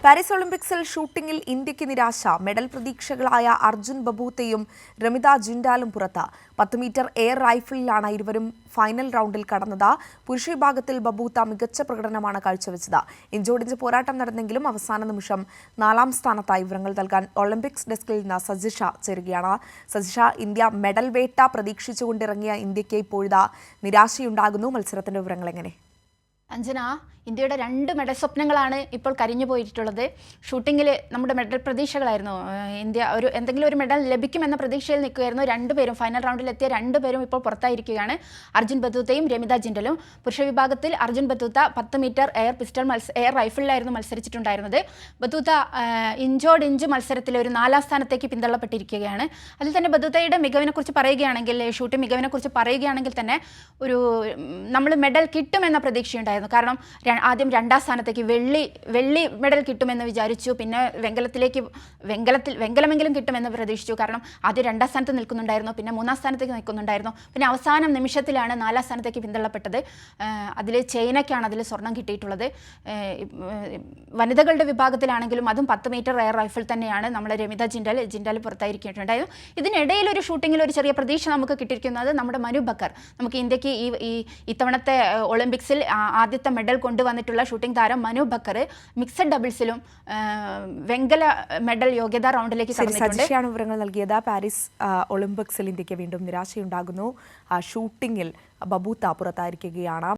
Paris ഒളിമ്പിക്സിൽ ഷൂട്ടിംഗിൽ ഇന്ത്യക്ക് നിരാശ. മെഡൽ പ്രതീക്ഷകളായ അർജുൻ ബബൂത്തയും രമിത ജിൻഡാലും പുറത്ത്. 10 മീറ്റർ എയർ റൈഫിളിലാണ് ഇരുവരും ഫൈനൽ റൗണ്ടിൽ കടന്നത്. പുരുഷ വിഭാഗത്തിൽ ബബൂത്ത മികച്ച പ്രകടനമാണ് കാഴ്ചവെച്ചത്. ഇഞ്ചോടിഞ്ച് പോരാട്ടം നടന്നെങ്കിലും അവസാന നിമിഷം 4ാം സ്ഥാനത്തായി. വിവരങ്ങൾ നൽകാൻ ഒളിമ്പിക്സ് ഡെസ്കിൽ നിന്ന് സജിഷ ചേരുകയാണ്. സജിഷ, ഇന്ത്യ മെഡൽ വേട്ട പ്രതീക്ഷിച്ചുകൊണ്ടിറങ്ങിയ ഇന്ത്യക്ക് ഇപ്പോഴിതാ നിരാശയുണ്ടാകുന്നു. മത്സരത്തിന്റെ വിവരങ്ങൾ എങ്ങനെ? അഞ്ജന, ഇന്ത്യയുടെ 2 മെഡൽ സ്വപ്നങ്ങളാണ് ഇപ്പോൾ കരിഞ്ഞു പോയിട്ടുള്ളത്. ഷൂട്ടിങ്ങിൽ നമ്മുടെ മെഡൽ പ്രതീക്ഷകളായിരുന്നു. ഇന്ത്യ എന്തെങ്കിലും ഒരു മെഡൽ ലഭിക്കുമെന്ന പ്രതീക്ഷയിൽ നിൽക്കുകയായിരുന്നു. 2 പേരും ഫൈനൽ റൗണ്ടിലെത്തിയ 2 പേരും ഇപ്പോൾ പുറത്തായിരിക്കുകയാണ്. അർജുൻ ബത്തൂത്തയും രമിത ജിൻഡലും. പുരുഷ വിഭാഗത്തിൽ അർജുൻ ബത്തൂത്ത 10 മീറ്റർ എയർ റൈഫിളിലായിരുന്നു മത്സരിച്ചിട്ടുണ്ടായിരുന്നത്. ബത്തൂത്ത ഇഞ്ചോടിഞ്ച് മത്സരത്തിൽ ഒരു 4ാം സ്ഥാനത്തേക്ക് പിന്തള്ളപ്പെട്ടിരിക്കുകയാണ്. അതിൽ തന്നെ ബത്തൂത്തയുടെ മികവിനെക്കുറിച്ച് പറയുകയാണെങ്കിൽ, ഷൂട്ടിംഗ് മികവിനെക്കുറിച്ച് പറയുകയാണെങ്കിൽ തന്നെ നമ്മൾ മെഡൽ കിട്ടുമെന്ന പ്രതീക്ഷയുണ്ടായിരുന്നു. കാരണം ആദ്യം 2ാം സ്ഥാനത്തേക്ക് വെള്ളി മെഡൽ കിട്ടുമെന്ന് വിചാരിച്ചു. പിന്നെ വെങ്കലമെങ്കിലും കിട്ടുമെന്ന് പ്രതീക്ഷിച്ചു. കാരണം ആദ്യം 2ാം സ്ഥാനത്ത് നിൽക്കുന്നുണ്ടായിരുന്നു, പിന്നെ 3ാം സ്ഥാനത്തേക്ക് നിൽക്കുന്നുണ്ടായിരുന്നു. പിന്നെ അവസാന നിമിഷത്തിലാണ് 4ാം സ്ഥാനത്തേക്ക് പിന്തള്ളപ്പെട്ടത്. അതിൽ ചൈനയ്ക്കാണ് അതിൽ സ്വർണം കിട്ടിയിട്ടുള്ളത്. വനിതകളുടെ വിഭാഗത്തിലാണെങ്കിലും അതും 10 മീറ്റർ എയർ റൈഫിൾ തന്നെയാണ്. നമ്മുടെ രമിത ജിൻഡാൽ പുറത്തായിരിക്കുന്നുണ്ടായിരുന്നു. ഇതിനിടയിൽ ഒരു ഷൂട്ടിങ്ങിൽ ഒരു ചെറിയ പ്രതീക്ഷ നമുക്ക് കിട്ടിയിരിക്കുന്നത് നമ്മുടെ മനു ബക്കർ. നമുക്ക് ഇന്ത്യക്ക് ഇത്തവണത്തെ ഒളിമ്പിക്സിൽ ആദ്യത്തെ മെഡൽ കൊണ്ടുവന്നിട്ടുള്ള ഷൂട്ടിംഗ് താരം മനു ബക്കർ മിക്സഡ് ഡബിൾസിലും വെങ്കല മെഡൽ യോഗ്യതാ റൗണ്ടിലേക്ക് കടന്നിട്ടുണ്ട്. വിവരങ്ങൾ നൽകിയത്. പാരീസ് ഒളിമ്പിക്സിൽ ഇന്ത്യക്ക് വീണ്ടും നിരാശയുണ്ടാകുന്നു. ഷൂട്ടിംഗിൽ ബബൂത്ത പുറത്തായിരിക്കുകയാണ്.